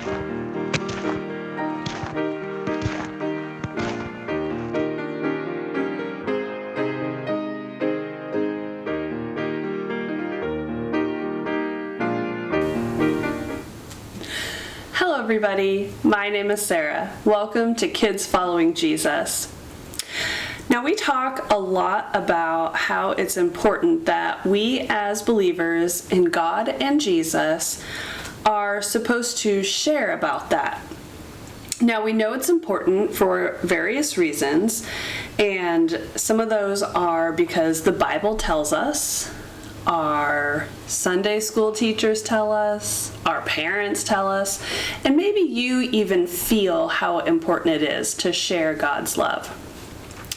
Hello everybody, my name is Sarah. Welcome to Kids Following Jesus. Now we talk a lot about how it's important that we as believers in God and Jesus are supposed to share about that. Now we know it's important for various reasons, and some of those are because the Bible tells us, our Sunday school teachers tell us, our parents tell us, and maybe you even feel how important it is to share God's love.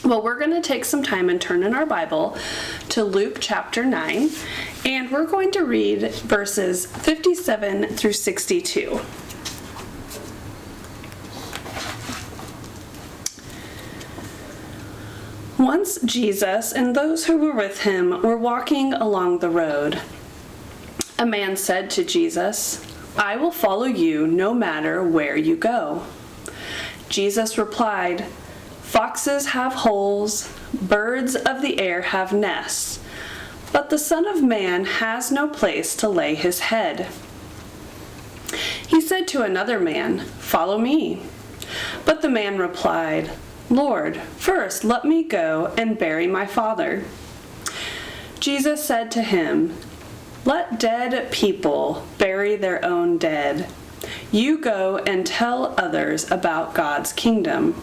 Well, we're going to take some time and turn in our Bible to Luke chapter 9, and we're going to read verses 57 through 62. Once Jesus and those who were with him were walking along the road. A man said to Jesus, "I will follow you no matter where you go." Jesus replied, "Foxes have holes, birds of the air have nests, but the Son of Man has no place to lay his head." He said to another man, "Follow me." But the man replied, "Lord, first let me go and bury my father." Jesus said to him, "Let dead people bury their own dead. You go and tell others about God's kingdom."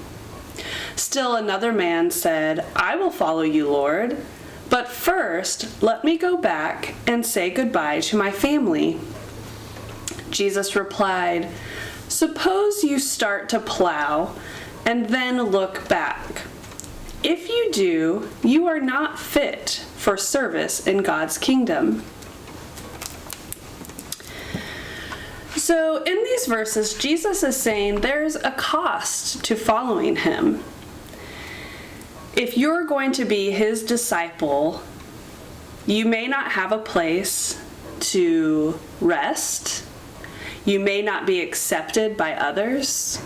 Still another man said, "I will follow you, Lord, but first let me go back and say goodbye to my family." Jesus replied, "Suppose you start to plow and then look back. If you do, you are not fit for service in God's kingdom." So in these verses, Jesus is saying there's a cost to following him. If you're going to be his disciple, you may not have a place to rest. You may not be accepted by others.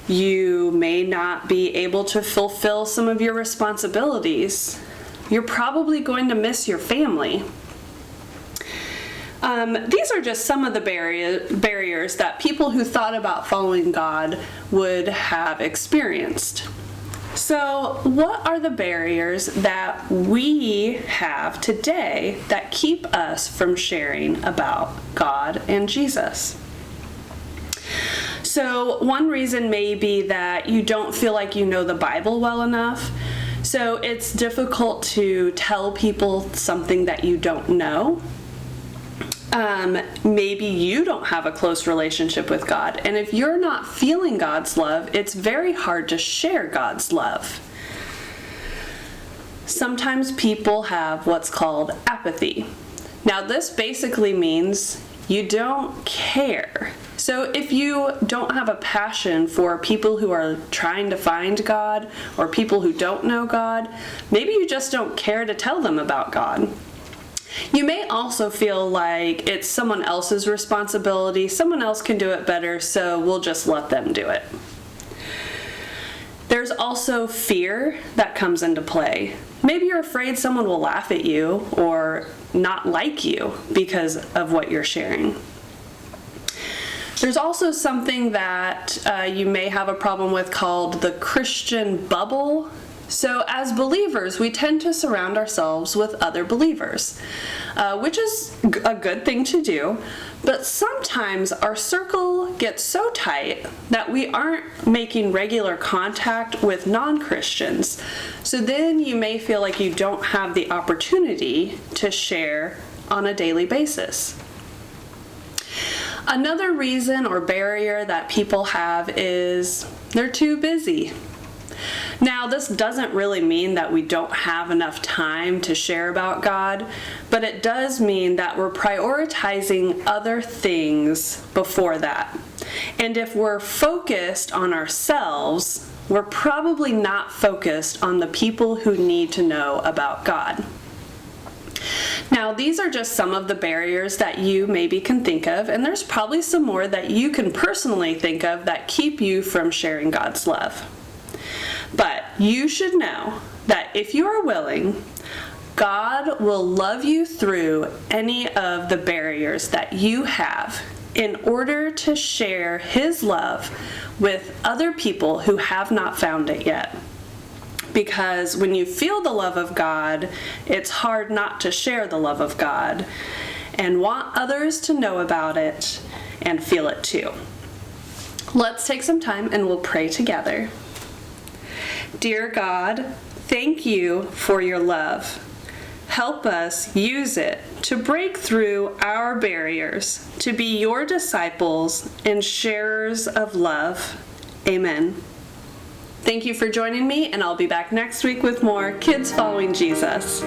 You may not be able to fulfill some of your responsibilities. You're probably going to miss your family. These are just some of the barriers that people who thought about following God would have experienced. So, what are the barriers that we have today that keep us from sharing about God and Jesus? So one reason may be that you don't feel like you know the Bible well enough. So it's difficult to tell people something that you don't know. Maybe you don't have a close relationship with God. And if you're not feeling God's love, it's very hard to share God's love. Sometimes people have what's called apathy. Now this basically means you don't care. So if you don't have a passion for people who are trying to find God or people who don't know God, maybe you just don't care to tell them about God. You may also feel like it's someone else's responsibility, someone else can do it better, so we'll just let them do it. There's also fear that comes into play. Maybe you're afraid someone will laugh at you or not like you because of what you're sharing. There's also something that you may have a problem with called the Christian bubble. So as believers, we tend to surround ourselves with other believers, which is a good thing to do. But sometimes our circle gets so tight that we aren't making regular contact with non-Christians. So then you may feel like you don't have the opportunity to share on a daily basis. Another reason or barrier that people have is they're too busy. Now, this doesn't really mean that we don't have enough time to share about God, but it does mean that we're prioritizing other things before that. And if we're focused on ourselves, we're probably not focused on the people who need to know about God. Now, these are just some of the barriers that you maybe can think of, and there's probably some more that you can personally think of that keep you from sharing God's love. But you should know that if you are willing, God will love you through any of the barriers that you have in order to share His love with other people who have not found it yet. Because when you feel the love of God, it's hard not to share the love of God and want others to know about it and feel it too. Let's take some time and we'll pray together. Dear God, thank you for your love. Help us use it to break through our barriers, to be your disciples and sharers of love. Amen. Thank you for joining me, and I'll be back next week with more Kids Following Jesus.